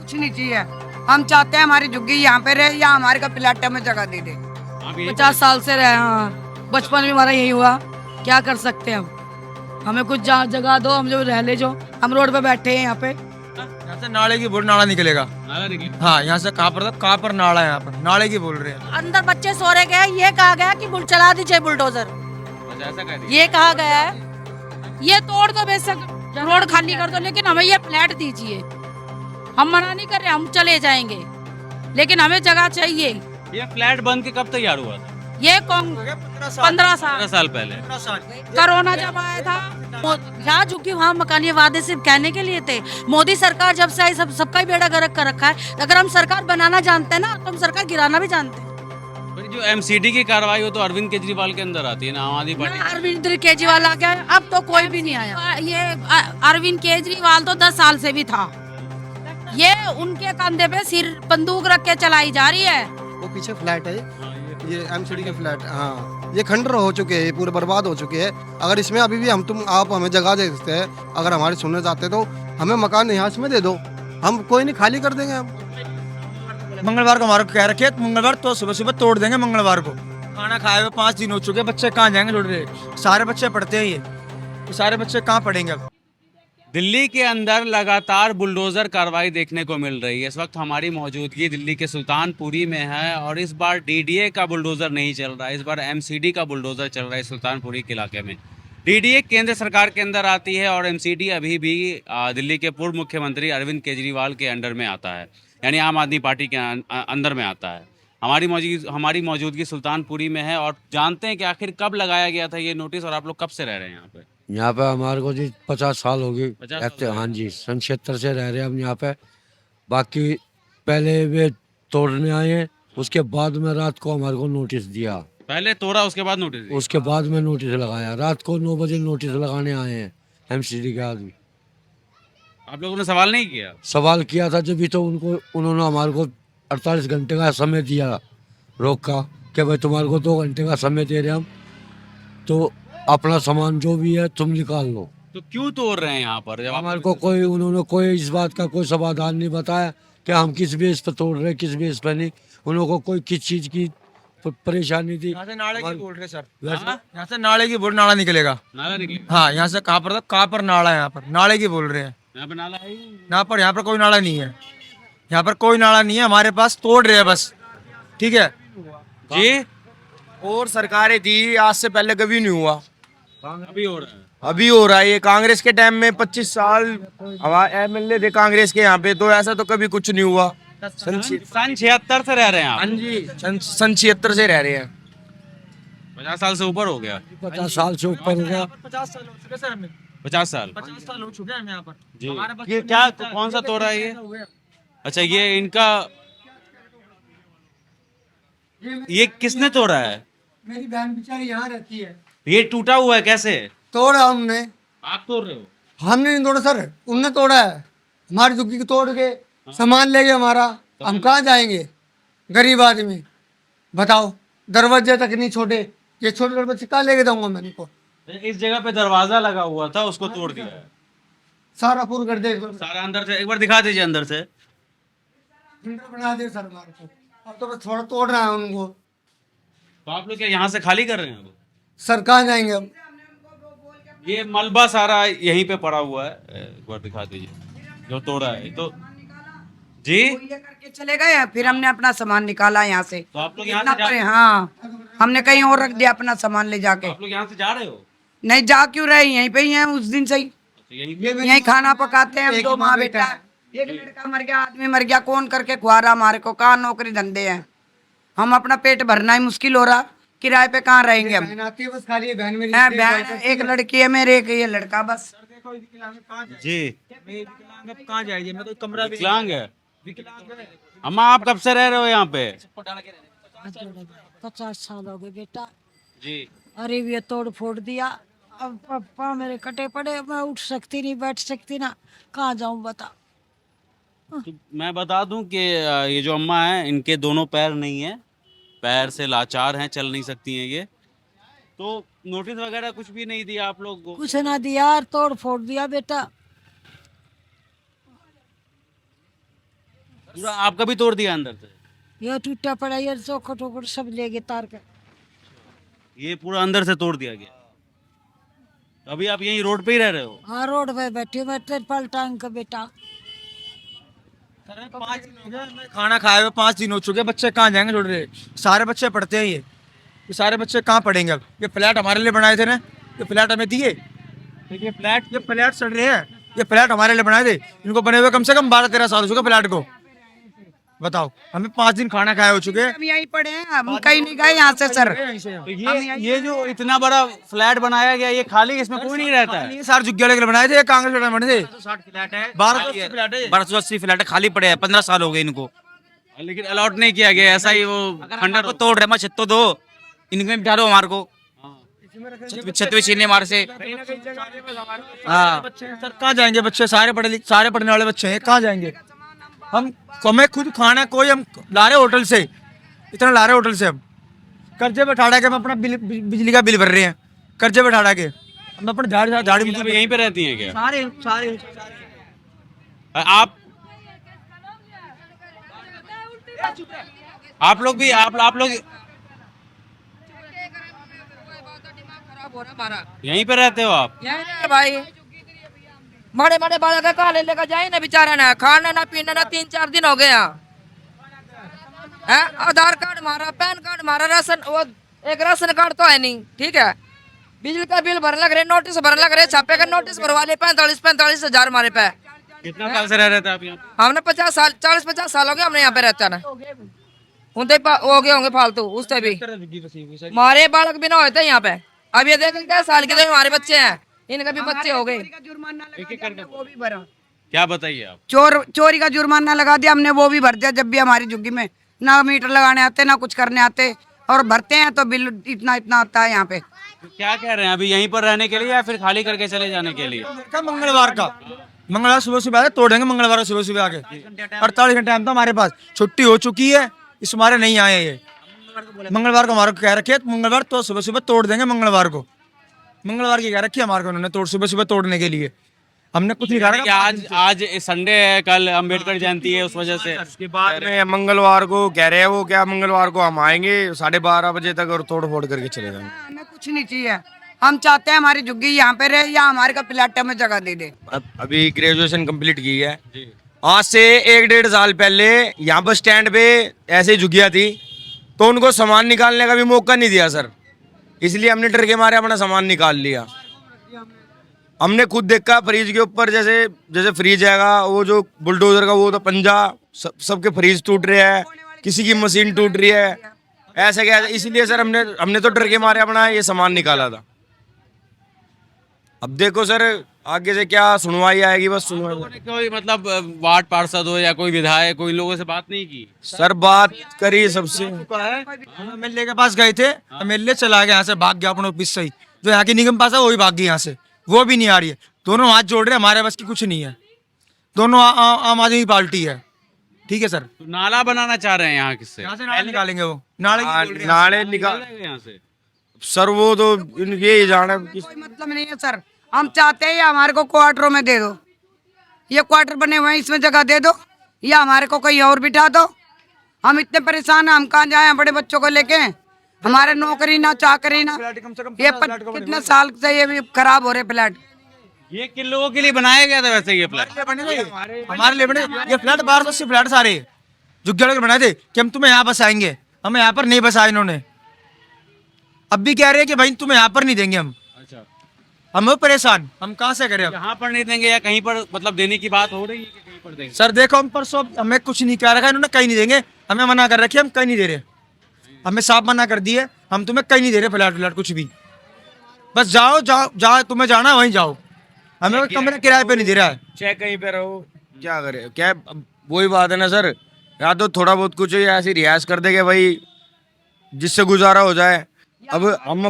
कुछ नहीं चाहिए। हम चाहते हैं हमारी झुग्गी यहाँ पे रहे या हमारे का प्लाट में जगह दे दे। 50 साल से रहे, हाँ बचपन में हमारा यही हुआ, क्या कर सकते हैं हम। हमें कुछ जगह दो, हम जो रह ले, जो हम रोड पे बैठे हैं यहाँ पे। यहाँ से नाले की बोल नाला निकलेगा। नाला निकले। हाँ, यहाँ से कहाँ पर था, कहाँ पर नाला है, यहाँ पर नाले की बोल रहे हैं। अंदर बच्चे सो रहे गए, ये कहा गया कि चला दीजिए बुलडोजर, अच्छा ऐसा कह दिया। ये कहा गया है। ये तोड़ दो बेशक, रोड खाली कर दो, लेकिन हमें ये फ्लैट दीजिए। हम मना नहीं कर रहे, हम चले जाएंगे, लेकिन हमें जगह चाहिए। ये फ्लैट बन के कब तैयार हुआ था? ये कौन 15 साल 15 साल पहले। कोरोना जब आया था, यहाँ झुकी वहाँ मकानी वादे सिर्फ कहने के लिए थे। मोदी सरकार जब से आई सबका ही बेड़ा गर्क कर रखा है। अगर हम सरकार बनाना जानते हैं ना, तो हम सरकार गिराना भी जानते हैं। जो एमसीडी की कार्रवाई हो तो अरविंद केजरीवाल के अंदर आती है ना, आम आदमी पार्टी। अरविंद केजरीवाल आ गया, अब तो कोई भी नहीं आया। ये अरविंद केजरीवाल तो 10 साल से भी था। ये उनके कंधे पे सिर बंदूक रख के चलाई जा रही है। वो पीछे फ्लैट है, ये एमसीडी के फ्लैट। हाँ, ये खंडर हो चुके हैं, पूरे बर्बाद हो चुके हैं। अगर इसमें अभी भी आप हमें जगह दे सकते हैं, अगर हमारे सुनने चाहते तो हमें मकान यहाँ में दे दो, हम कोई नहीं, खाली कर देंगे हम। मंगलवार को हमारे को कह रखे, मंगलवार तो सुबह सुबह तोड़ देंगे। मंगलवार को खाना खाए हुए 5 दिन हो चुके, बच्चे कहाँ जाएंगे लौट रहे। सारे बच्चे पढ़ते हैं, ये सारे बच्चे कहाँ पढ़ेंगे अब। दिल्ली के अंदर लगातार बुलडोजर कार्रवाई देखने को मिल रही है। इस वक्त हमारी मौजूदगी दिल्ली के सुल्तानपुरी में है और इस बार डीडीए का बुलडोजर नहीं चल रहा है, इस बार एमसीडी का बुलडोजर चल रहा है सुल्तानपुरी के इलाके में। डीडीए केंद्र सरकार के अंदर आती है और एमसीडी अभी भी दिल्ली के पूर्व मुख्यमंत्री अरविंद केजरीवाल के अंडर में आता है, यानी आम आदमी पार्टी के अंदर में आता है। हमारी मौजूदगी सुल्तानपुरी में है और जानते हैं कि आखिर कब लगाया गया था ये नोटिस और आप लोग कब से रह रहे हैं यहाँ पे? यहाँ पे हमारे को जी 50 साल हो गए। 50 साल हो गए। हाँ जी, सन 76 से रह रहे हैं हम यहाँ पे। बाकी पहले वे तोड़ने आए हैं, उसके बाद में रात को हमारे को नोटिस दिया। पहले तोड़ा उसके बाद नोटिस दिया। उसके बाद में नोटिस लगाया, रात को 9 बजे नोटिस लगाने आए हैं एमसीडी के आदमी। आप लोगों ने सवाल नहीं किया? सवाल किया था, जब भी तो उन्होंने हमारे को 48 घंटे का समय दिया रोक का, कि भाई तुम्हारे को 2 घंटे का समय दे रहे हम, तो अपना सामान जो भी है तुम निकाल लो। तो क्यों तोड़ रहे हैं यहाँ पर? जब हमारे को उन्होंने कोई इस बात का कोई समाधान नहीं बताया कि हम किस बेस पर तोड़ रहे हैं, किस बेस पर नहीं। उन लोगों को कोई किस चीज की परेशानी थी। यहाँ से नाले की बोल रहे सर, वैसे यहाँ से नाले की बोल नाला निकलेगा। नाला निकले। हाँ, यहाँ से कहाँ पर था, कहाँ पर नाला है, यहाँ पर नाले की बोल रहे हैं। यहाँ पे नाला है ही? यहाँ पर कोई नाला नहीं है, यहाँ पर कोई नाला नहीं है, हमारे पास तोड़ रहे हैं बस। ठीक है जी, और सरकारें थी, आज से पहले कभी नहीं हुआ, अभी हो रहा है। अभी हो रहा है। ये कांग्रेस के टाइम में 25 साल हमारे एमएलए थे कांग्रेस के यहाँ पे, तो ऐसा तो कभी कुछ नहीं हुआ। सन 76 से रह रहे हैं आप? हाँ जी, सन 76 से रह रहे हैं। 50 साल से ऊपर हो गया। 50 साल से ऊपर हो गया। 50 साल हो चुके सर हमें, 50 साल 50 साल हो चुके हैं यहाँ पर। जी। ये क्या, कौन सा तोड़ा है ये? अच्छा, ये इनका, ये किसने तोड़ा है? मेरी बहन बेचारी यहाँ रहती है। ये टूटा हुआ है कैसे? तोड़ा हमने, आप तोड़ रहे हो? हमने नहीं तोड़ा सर, उनने तोड़ा है। हमारी झुग्गी को तोड़ के सामान ले गए हमारा, हम कहाँ जाएंगे गरीब आदमी, बताओ। दरवाजे तक नहीं छोटे, ये छोटे दरवाजे कहाँ लेके जाऊंगा मैं इनको। इस जगह पे दरवाजा लगा हुआ था, उसको तोड़ दिया है। सारा पूरा कर दे, सारा अंदर से एक बार दिखा दीजिए, अंदर से। बना दे सर हमारे को। अब तो बस थोड़ा तोड़ रहा है उनको। तो आप लोग क्या यहाँ से खाली कर रहे हैं अब? सर कहाँ जाएंगे अब। ये मलबा सारा यहीं पे पड़ा हुआ है, एक बार दिखा दीजिए जो तोड़ा है। तो जी, वो ये करके चले गए, फिर हमने अपना सामान निकाला यहाँ से। तो आप लोग यहाँ इतना से जा, परे, हाँ, हमने कहीं और रख दिया अपना सामान ले जाके। आप लोग यहाँ से जा रहे हो? नहीं जा क्यों रहे, यहीं पे ही हैं उस दिन से ही, तो यहीं यहीं खाना पकाते हैं हम, 2 माँ बेटा। एक लड़का मर गया, आदमी मर गया, कौन करके खुआ रहा हमारे को? कहाँ नौकरी धंधे हैं, हम अपना पेट भरना ही मुश्किल हो रहा, किराए पे कहाँ रहेंगे हम? बहन आती है बस, खाली बहन मेरी है बहन, एक लड़की है मेरे, एक ये लड़का, बस। जी, कहाँ जाएगी, मैं तो कमरा भी विकलांग है। अम्मा, आप कब से रह रहे हो यहाँ पे? 50 साल हो गए बेटा। जी। अरे ये तोड़ फोड़ दिया, अब पापा मेरे कटे पड़े, मैं उठ सकती नहीं, बैठ सकती ना, कहाँ जाऊं बता। तो मैं बता दूं कि ये जो अम्मा है, इनके दोनों पैर नहीं है, पैर से लाचार हैं, चल नहीं सकती हैं ये। तो नोटिस वगैरह कुछ भी नहीं दिया आप लोग को? कुछ ना दिया, तोड़ फोड़ दिया बेटा। पूरा आपका भी तोड़ दिया अंदर से? ये टूटा पड़ा, ये चौखट वोखट सब ले गए तार का। ये पूरा अंदर से तोड़ दिया गया। अभी आप यहीं रोड पे ही रह रहे हो? हाँ, रोड पे बैठे बैठे पलटांग का बेटा। खाना खाए हुए 5 दिन हो चुके, बच्चे कहाँ जाएंगे छोड़ रहे, सारे बच्चे पढ़ते हैं ये सारे बच्चे कहाँ पढ़ेंगे अब? ये फ्लैट हमारे लिए बनाए थे ना, ये फ्लैट हमें दिए, ये फ्लैट चढ़ रहे हैं, ये फ्लैट हमारे लिए बनाए थे, इनको बने हुए कम से कम 12-13 साल हो चुके फ्लैट को। बताओ, हमें 5 दिन खाना खाए हो चुके हैं, हम यहीं पड़े हैं, हम कहीं नहीं गए यहाँ से सर। तो ये जो इतना बड़ा फ्लैट बनाया गया, ये खाली, इसमें कोई नहीं रहता है? ये सारे जुग्गे के बनाए थे, कांग्रेस वाले बने थे। 1280 फ्लैट है, 1280 फ्लैट खाली पड़े हैं, 15 साल हो गए इनको, लेकिन अलॉट नहीं किया गया, ऐसा ही वो खंडर को तोड़ रहे, मैं छत तो दो, इनमें बिठा दो हमारे को, छत पे छीनने हमारे से। हाँ, सर कहाँ जाएंगे बच्चे? सारे पढ़ने वाले बच्चे हैं, कहाँ जाएंगे? हमें खुद खाना, कोई हम ला रहे होटल से, इतना ला रहे होटल से, हम कर्जे बैठा के हम अपना बिजली का बिल भर रहे हैं, कर्जे बैठा के हम अपने झाड़ी मतलब यहीं पे रहती हैं क्या? सारे आप लोग भी आप लोग यहीं पे रहते हो आप? भाई बड़े बड़े बालक का कहा लेकर जाए ना, बेचारा ना खाना ना पीना ना, 3-4 दिन हो गए यहाँ। आधार कार्ड मारा, पैन कार्ड मारा, राशन, वो एक राशन कार्ड तो है नहीं, ठीक है। बिजली का बिल भरने लग रहे, नोटिस भरने लग रहे, छापे का नोटिस भरवा ले, 45 हजार हमारे पे। कितना साल से रह रहे थे आप यहाँ? हमने 40-50 साल हो गए हमने यहाँ पे रहते ना, उनते हो गए होंगे फालतू, उससे भी हमारे बालक भी ना होते यहाँ पे। अब ये देखें क्या साल के तो हमारे बच्चे हैं, इनके भी बच्चे हो गए। वो भी भरा, क्या बताइए आप? चोरी का जुर्माना लगा दिया हमने, वो भी भर दिया। जब भी हमारी झुग्गी में ना मीटर लगाने आते ना कुछ करने आते, और भरते हैं तो बिल इतना आता है यहाँ पे। तो क्या कह रहे हैं अभी, यहीं पर रहने के लिए या फिर खाली करके चले जाने के लिए? मंगलवार सुबह आके तोड़ देंगे, मंगलवार सुबह आके 48 घंटे टाइम था हमारे पास, छुट्टी हो चुकी है, इस मारे नहीं आए ये। मंगलवार को हमारे को कह रखे, मंगलवार तो सुबह तोड़ देंगे, मंगलवार की कह रखी हमारे को उन्होंने सुबह तोड़ने के लिए। हमने कुछ नहीं कहा कि आज संडे है, कल अम्बेडकर जयंती है, उस वजह से उसके बाद में मंगलवार को कह रहे हैं वो, क्या मंगलवार को हम आएंगे 12:30 बजे तक और तोड़ फोड़ करके चले जाएंगे। हमें कुछ नहीं चाहिए, हम चाहते हैं हमारी झुग्गी यहाँ पे रहे या हमारे का प्लाट में जगह दे दे। अभी ग्रेजुएशन कंप्लीट की है, आज से 1-1.5 साल पहले यहाँ बस स्टैंड पे ऐसे ही झुग्गियाँ थी, तो उनको सामान निकालने का भी मौका नहीं दिया सर, इसलिए हमने डर के मारे अपना सामान निकाल लिया। हमने खुद देखा फ्रीज के ऊपर, जैसे फ्रीज आएगा वो जो बुलडोजर का वो तो पंजा, सबके फ्रीज टूट रहे हैं, किसी की मशीन टूट रही है, ऐसे क्या। इसलिए सर हमने तो डर के मारे अपना ये सामान निकाला था। अब देखो सर आगे से क्या सुनवाई आएगी, बस सुनवाई। कोई मतलब वार्ड पार्षद हो या कोई विधायक, कोई लोगों से बात नहीं की? सर बात करी सबसे, एमएलए के पास गए थे, एमएलए चला गया यहाँ से, भाग गया अपने ऑफिस से ही, जो यहाँ की निगम पास है वो भी भाग गई यहाँ से, वो भी नहीं आ रही है। दोनों हाथ जोड़ रहे हैं, हमारे बस की कुछ नहीं है, दोनों आम आदमी पार्टी है, ठीक है सर। तो नाला बनाना चाह रहे हैं यहाँ, किससे? यहाँ से नाले निकालेंगे, वो नाले निकाल यहाँ से सर, वो तो ये जाना कोई मतलब नहीं है सर, हम चाहते हैं हमारे को क्वार्टरों में दे दो, ये क्वार्टर बने हुए हैं इसमें जगह दे दो, या हमारे को कहीं और बिठा दो। हम इतने परेशान हैं, हम कहाँ जाएं बड़े बच्चों को लेके, हमारे नौकरी ना चाकरी ना, ये कितने साल से ये भी खराब हो रहे फ्लैट। ये किन लोगों के लिए बनाया गया था वैसे ये फ्लैट? हमारे लिए बने ये फ्लैट, 1280 फ्लैट सारे जुग्गे के बनाए थे कि हम तुम्हें यहाँ बसाएंगे, हमें यहाँ पर नहीं बसाया इन्होंने। अब भी कह रहे हैं कि भाई तुम्हें यहाँ पर नहीं देंगे हम। अच्छा, हम परेशान, हम कहाँ से करें? यहाँ पर नहीं देंगे या कहीं पर मतलब देने की बात हो रही है कि कहीं पर देंगे? सर देखो, हम परसों हमें कुछ नहीं कह रखा इन्होंने, कहीं नहीं देंगे, हमें मना कर रखी, हम कहीं नहीं दे रहे, हमें साफ मना कर दिए, हम तुम्हें कहीं नहीं दे रहे फ्लैट कुछ भी। बस जाओ तुम्हें जाना वहीं जाओ, हमें कमरे किराए पे नहीं दे रहा है। चाहे कहीं पे रहो, क्या करे, क्या वही बात है ना सर, या तो थोड़ा बहुत कुछ ऐसी रियाज कर देंगे भाई जिससे गुजारा हो जाए। अब हम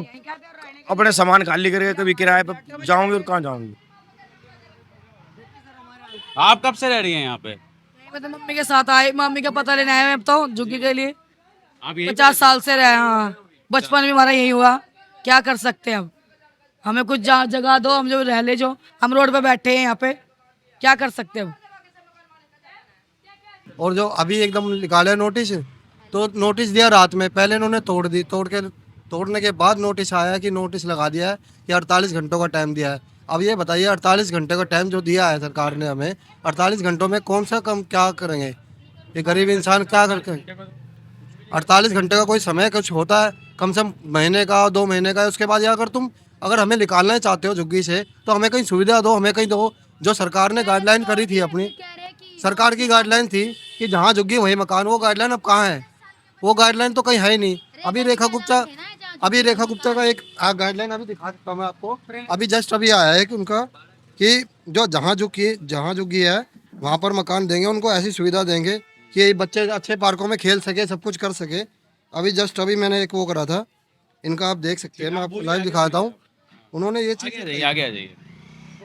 अपने सामान खाली करके कभी किराए पे जाऊंगे और कहाँ जाऊंगे। आप कब से रह रही हैं यहाँ पे? मैं तो मम्मी के साथ आई, मम्मी का पता लेने आए हैं अब तो झुग्गी के लिए। आप यहीं 50 साल से रहे, हाँ, बचपन भी हमारा यही हुआ, क्या कर सकते हैं अब, हमें कुछ जगह दो, हम जो रह ले, जो हम रोड पे बैठे हैं यहाँ पे, क्या कर सकते हैं अब। और जो अभी एकदम निकाले नोटिस, तो नोटिस दिया रात में, पहले इन्होंने तोड़ने के बाद नोटिस आया कि नोटिस लगा दिया है कि 48 घंटों का टाइम दिया है। अब ये बताइए 48 घंटे का टाइम जो दिया है सरकार ने हमें, 48 घंटों में कौन सा कम क्या करेंगे, ये गरीब इंसान क्या करके 48 घंटे का कोई समय कुछ होता है, कम से कम महीने का 2 महीने का। उसके बाद अगर तुम अगर हमें निकालना चाहते हो झुग्गी से तो हमें कहीं सुविधा दो, हमें कहीं दो। जो सरकार ने गाइडलाइन करी थी, अपनी सरकार की गाइडलाइन थी कि जहाँ झुग्गी वही मकान, वो गाइडलाइन अब कहाँ है? वो गाइडलाइन तो कहीं है ही नहीं। अभी रेखा गुप्ता का एक गाइडलाइन अभी दिखा सकता हूँ मैं आपको, अभी जस्ट अभी आया है कि उनका कि जो जहाँ झुग्गी है वहाँ पर मकान देंगे, उनको ऐसी सुविधा देंगे कि बच्चे अच्छे पार्कों में खेल सके, सब कुछ कर सके। अभी जस्ट अभी मैंने एक वो करा था इनका, आप देख सकते हैं, मैं आपको लाइव दिखाता हूँ। उन्होंने ये चीज़ आगे आ जाइए।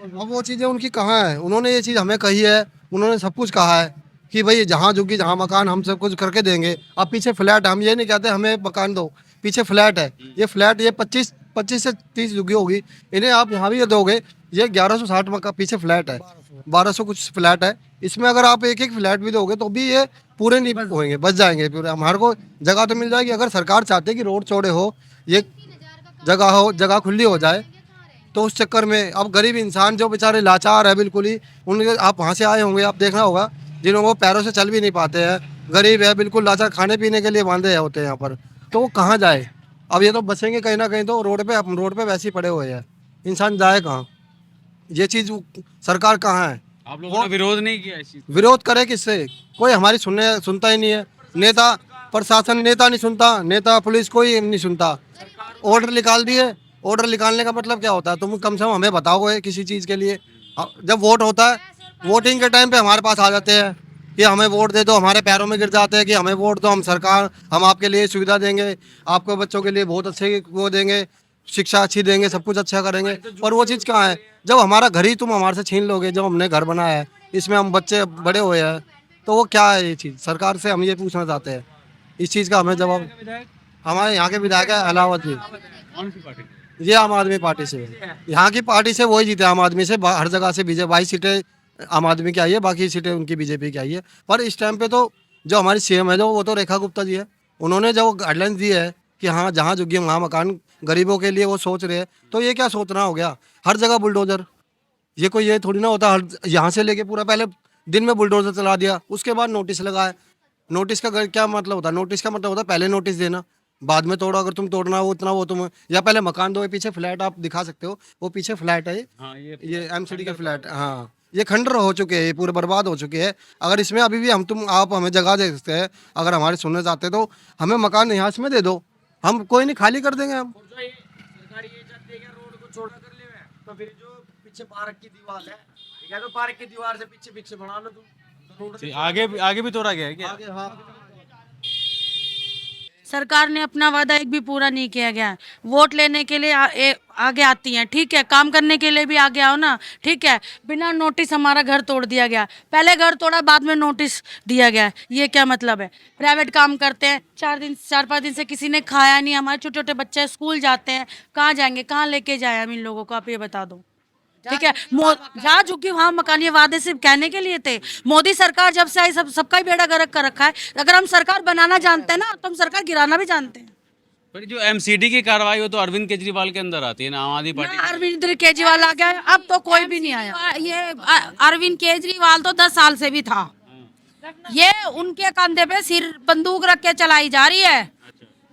अब वो चीज़ें उनकी कहाँ है? उन्होंने ये चीज़ हमें कही है, उन्होंने सब कुछ कहा है कि भाई जहाँ झुग्गी जहाँ मकान हम सब कुछ करके देंगे। अब पीछे फ्लैट, हम ये नहीं कहते हमें मकान दो, पीछे फ्लैट है, ये फ्लैट ये 25 से 30 झुग्गी होगी, इन्हें आप यहाँ भी ये दोगे। ये 1160 मकान पीछे फ्लैट है, 1200 कुछ फ्लैट है, इसमें अगर आप एक फ्लैट भी दोगे तो भी ये पूरे नहीं होंगे, बच जाएंगे पूरे। हमारे को जगह तो मिल जाएगी। अगर सरकार चाहते है कि रोड चौड़े हो, ये जगह खुली हो जाए, तो उस चक्कर में अब गरीब इंसान जो बेचारे लाचार है बिल्कुल ही, उनके आप वहाँ से आए होंगे, आप देखना होगा, जिन लोगों को पैरों से चल भी नहीं पाते हैं, गरीब है बिल्कुल लाचार, खाने पीने के लिए बांधे होते हैं यहाँ पर, तो वो कहाँ जाए? अब ये तो बचेंगे कहीं ना कहीं, तो रोड पे वैसे ही पड़े हुए हैं, इंसान जाए कहाँ? ये चीज़ सरकार कहाँ है? आप लोगों ने विरोध नहीं किया इस चीज़? विरोध करे किससे? कोई हमारी सुनता ही नहीं है। नेता प्रशासन, नेता नहीं सुनता, नेता पुलिस कोई नहीं सुनता। ऑर्डर निकाल दिए, ऑर्डर निकालने का मतलब क्या होता है? तुम कम से कम हमें बताओ किसी चीज़ के लिए। जब वोट होता है, वोटिंग के टाइम पे हमारे पास आ जाते हैं कि हमें वोट दे दो, हमारे पैरों में गिर जाते हैं कि हमें वोट दो, हम आपके लिए सुविधा देंगे, आपको बच्चों के लिए बहुत अच्छे वो देंगे, शिक्षा अच्छी देंगे, सब कुछ अच्छा करेंगे। पर वो चीज़ कहाँ है? जब हमारा घर ही तुम हमारे से छीन लोगे, जब हमने घर बनाया है, इसमें हम बच्चे बड़े हुए हैं, तो वो क्या है ये चीज़? सरकार से हम ये पूछना चाहते हैं, इस चीज़ का हमें जवाब। हमारे यहाँ के विधायक है अलावत जी, कौन सी पार्टी? ये आम आदमी पार्टी से, यहाँ की पार्टी से वही जीते, आम आदमी से। हर जगह से बीजेपी 22 सीटें आम आदमी की आई है, बाकी सीटें उनकी बीजेपी की आई है। पर इस टाइम पे तो जो हमारी सीएम है, जो वो तो रेखा गुप्ता जी है, उन्होंने जो गाइडलाइंस दी है कि हाँ जहाँ झुग्गी वहाँ मकान गरीबों के लिए, वो सोच रहे हैं। तो ये क्या सोचना हो गया? हर जगह बुलडोजर, ये कोई ये थोड़ी ना होता, हर यहाँ से लेके पूरा पहले दिन में बुलडोजर चला दिया, उसके बाद नोटिस लगाया। नोटिस का क्या मतलब होता है? नोटिस का मतलब होता है पहले नोटिस देना, बाद में तोड़ो। अगर तुम तोड़ना हो उतना, वो तुम या पहले मकान दो। पीछे फ्लैट आप दिखा सकते हो, वो पीछे फ्लैट है, हाँ, ये एमसीडी का फ्लैट। हाँ, ये खंडर हो चुके हैं, ये पूरे बर्बाद हो चुके हैं। अगर इसमें अभी भी आप हमें जगह दे सकते हैं, अगर हमारे सुनने चाहते तो हमें मकान यहाँ इसमें दे दो, हम कोई नहीं, खाली कर देंगे हम। सरकार ये चाहती है कि रोड को चौड़ा कर ले, तो फिर जो पीछे पार्क की दीवार है, या तो पार्क की दीवार से पीछे बना लो तुम। आगे भी तोड़ा गया है क्या? आगे, हाँ। सरकार ने अपना वादा एक भी पूरा नहीं किया गया है। वोट लेने के लिए आगे आती हैं, ठीक है, काम करने के लिए भी आगे आओ ना, ठीक है। बिना नोटिस हमारा घर तोड़ दिया गया, पहले घर तोड़ा बाद में नोटिस दिया गया, ये क्या मतलब है? प्राइवेट काम करते हैं, 4-5 दिन से किसी ने खाया नहीं। हमारे छोटे छोटे बच्चे स्कूल जाते हैं, कहाँ जाएंगे, कहाँ लेके जाए हम इन लोगों को? आप ये बता दो, ठीक है। जहाँ झुकी वहाँ मकान, ये वादे सिर्फ कहने के लिए थे। मोदी सरकार जब से आई सबका ही बेड़ा गर्क कर रखा है। अगर हम सरकार बनाना जानते हैं ना, तो हम सरकार गिराना भी जानते हैं। पर जो एमसीडी की कार्रवाई हो तो अरविंद केजरीवाल के अंदर आती है ना, आम आदमी पार्टी। अरविंद केजरीवाल आ गया, अब तो कोई भी नहीं आया। ये अरविंद केजरीवाल तो 10 साल से भी था। ये उनके कंधे पे सिर बंदूक रख के चलाई जा रही है,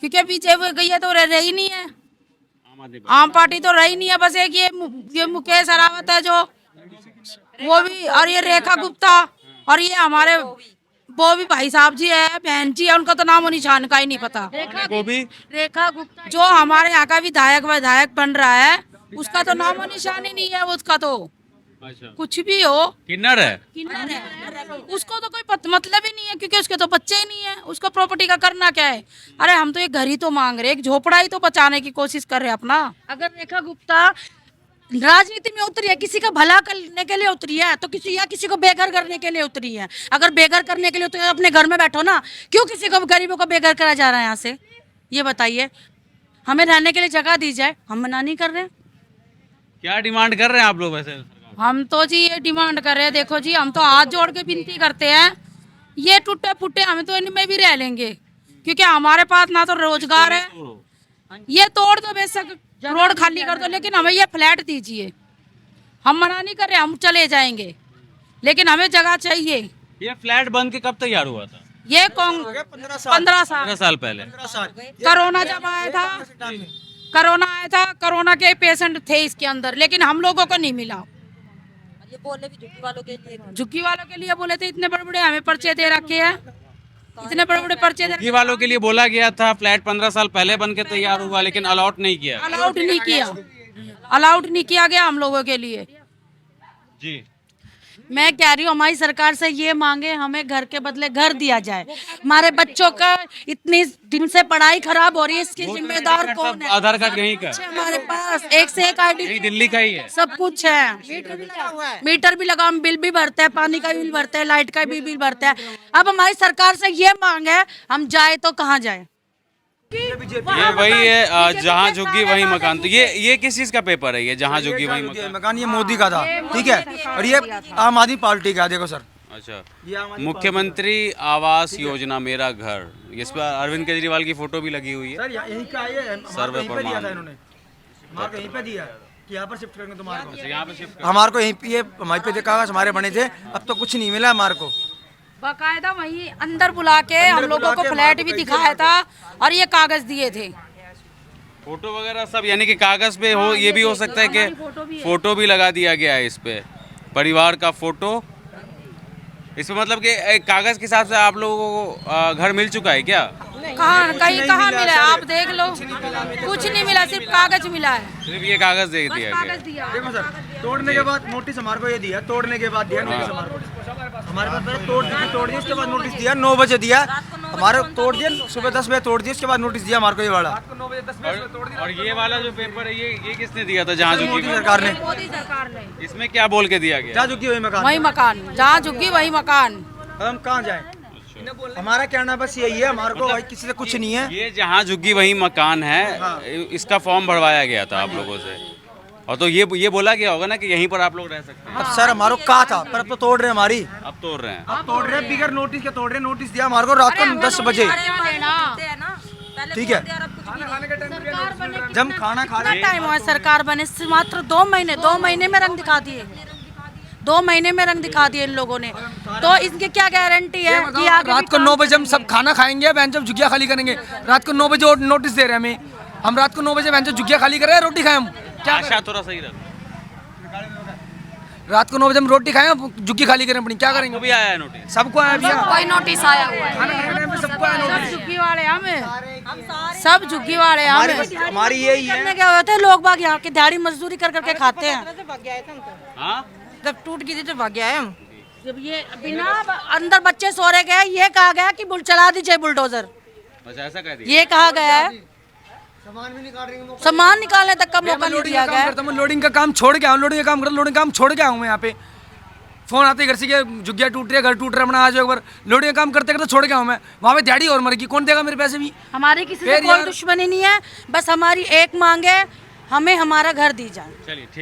क्योंकि पीछे वो गई है तो रही नहीं है, आम पार्टी तो रही नहीं है। बस एक ये मुकेश अरावत है जो, वो भी, और ये रेखा गुप्ता, और ये हमारे वो भी भाई साहब जी है, बहन जी है, उनका तो नाम और निशान का ही नहीं पता। रेखा गुप्ता जो हमारे यहाँ का विधायक बन रहा है, उसका तो नाम और निशान ही नहीं है। उसका तो कुछ भी हो, किन्नर है, उसको तो कोई मतलब ही नहीं है, क्योंकि उसके तो बच्चे ही नहीं है। उसको प्रॉपर्टी का करना क्या है? अरे हम तो एक घर ही तो मांग रहे, एक झोपड़ा ही तो बचाने की कोशिश कर रहे हैं अपना। अगर रेखा गुप्ता राजनीति में उतरी है, किसी का भला करने के लिए उतरी है, तो किसी को बेघर करने के लिए उतरी है। अगर बेघर करने के लिए उतरी है, अपने घर में बैठो ना, क्यों किसी को, गरीबों को बेघर करा जा रहा है यहाँ से? ये बताइए। हमें रहने के लिए जगह दी जाए, हम मना नहीं कर रहे। क्या डिमांड कर रहे हैं आप लोग वैसे? हम तो जी ये डिमांड कर रहे हैं, देखो जी, हम तो हाथ जोड़ के विनती करते हैं ये टूटे फूटे हम तो इनमें भी रह लेंगे, क्योंकि हमारे पास ना तो रोजगार है। ये तोड़ दो, बेशक रोड खाली कर दो, लेकिन हमें ये फ्लैट दीजिए। हम मना नहीं कर रहे, हम चले जाएंगे, लेकिन हमें जगह चाहिए। ये फ्लैट बन के कब तैयार हुआ था? ये कौन 15 साल 15 साल पहले। कोरोना जब आया था, कोरोना के पेशेंट थे इसके अंदर, लेकिन हम लोगों को नहीं मिला। ये बोले भी झुग्गी वालों के लिए बोले थे, इतने बड़े बड़े हमें पर्चे दे रखे हैं, इतने बड़े बड़े पर्चे दे झुग्गी वालों के लिए बोला गया था फ्लैट 15 साल पहले बन के तैयार हुआ, लेकिन अलॉट नहीं किया। अलाउड नहीं किया गया हम लोगों के लिए। जी, मैं कह रही हूँ हमारी सरकार से ये मांगे, हमें घर के बदले घर दिया जाए। हमारे बच्चों का इतनी दिन से पढ़ाई खराब हो रही है, इसकी जिम्मेदार कौन है? आधार कार्ड यहीं का है? हमारे पास एक से एक आईडी, यहीं दिल्ली का ही है। सब कुछ है। मीटर भी लगा, हम बिल भी भरते हैं, पानी का बिल भरते हैं, लाइट का भी बिल भरते हैं। अब हमारी सरकार से ये मांग है, हम जाए तो कहाँ जाए? ये वही है, जहाँ झुग्गी वही मकान। तो ये किस चीज का पेपर है? ये जहाँ झुग्गी वही मकान। मकान ये मोदी का था, ठीक है, और ये आम आदमी पार्टी का। देखो सर, अच्छा, मुख्यमंत्री आवास योजना मेरा घर, इस पर अरविंद केजरीवाल की फोटो भी लगी हुई है। सर यहीं का ये सर्वे यहीं पे दिया था प्रमाण। इन्होंने, हमारे को यहीं पे दिया कि यहाँ पर शिफ्ट करेंगे तुम्हारे को। यहाँ पे शिफ्ट हमारे को यहीं पे, ये हमारे पे कागज हमारे बने थे, अब तो कुछ नहीं मिला हमारे को। बाकायदा वही अंदर बुला के हम लोगों को फ्लैट भी दिखाया था और ये कागज दिए थे, फोटो वगैरह सब, यानी कि कागज पे हो। ये भी हो सकता है कि फोटो भी लगा दिया गया है इस पे, परिवार का फोटो। इसमें मतलब कि एक कागज के हिसाब से आप लोगों को घर मिल चुका है क्या? कहाँ मिला है? आप देख लो, कुछ नहीं मिला, सिर्फ कागज मिला है। सिर्फ ये कागज दे दिया गया। कागज दिया। देखो सर, तोड़ने के बाद नोटिस हमारे को ये दिया, तोड़ने के बाद दिया नोटिस हमारे को। हमारे पास पहले तोड़ दिया, उसके बाद नोटिस दिया, 9 बजे दिया हमारे, तोड़ दिया, सुबह 10 बजे तोड़ दिया, उसके बाद नोटिस दिया हमारे को ये वाला। और ये वाला जो पेपर है, ये किसने दिया था? जहाँ झुग्गी सरकार ने। मोदी सरकार ने। इसमें क्या बोल के दिया गया? जहाँ झुग्गी वही मकान, वही मकान, जहाँ झुग्गी वही मकान। हम कहाँ जाए? हमारा कहना बस यही है, हमारे को भाई किसी से कुछ नहीं है। ये जहाँ झुग्गी वही मकान है, इसका फॉर्म भरवाया गया था आप लोगों से, और तो ये बोला गया होगा ना कि यहीं पर आप लोग रह सकते हैं। अब सर हमारे को कहा था, पर अब तो तोड़ रहे हमारी, अब तोड़ रहे हैं। अब तोड़ रहे बिगर नोटिस के तोड़ रहे। नोटिस दिया हमारे को रात को 10 बजे, ठीक है, जब खाना खा रहे। टाइम हुआ सरकार बने, मात्र 2 महीने में रंग दिखा दिए। 2 महीने में रंग दिखा दिए इन लोगों ने, तो इसकी क्या गारंटी है कि आगे रात को 9 बजे हम सब खाना खाएंगे, बहन जब झुग्गिया खाली करेंगे। रात को 9 बजे नोटिस दे रहे हैं हमें, हम रात को 9 बजे बहन जब झुग्गिया खाली कर रहे हैं, रोटी खाएं हम। क्या आशा थोड़ा सही रहा। रात को 9 बजे हम रोटी खाएं, झुग्गी खाली करें अपनी, क्या करेंगे? भी आया है नोटिस, सबको आया भैया, कोई नोटिस आया हुआ है, खाना खाने में सबको आया सब नोटिस। झुग्गी वाले हमें, सब झुग्गी वाले हमें। हमारी यही है। करने क्या होते हैं लोग बाग यहाँ के दिहाड़ी मजदूरी कर करके खाते हैं। हाँ, जब टूट गई थी तो भाग गया है हम। जब ये बिना अंदर बच्चे सो रहे गए, ये कहा गया कि चला दीजिए बुलडोजर, अच्छा ऐसा कह दिया। ये कहा गया है। सामान निकालने तक का मौका नहीं दिया गया है। मैं लोडिंग का काम छोड़ के आऊँ, लोडिंग का काम कर, लोडिंग का काम छोड़ के आऊँ मैं यहाँ पे। फोन आते घर से कि झुग्गिया टूट रही है, घर टूट रहा है, अपना आज एक बार लोडिंग का काम करते करते छोड़ के आऊँ मैं। वहाँ पे दिहाड़ी और मरेगी, कौन देगा मेरे पैसे भी? हमारी किसी से कोई दुश्मनी नहीं है, बस हमारी एक मांग है, हमें हमारा घर दी जाए। चलिए ठीक।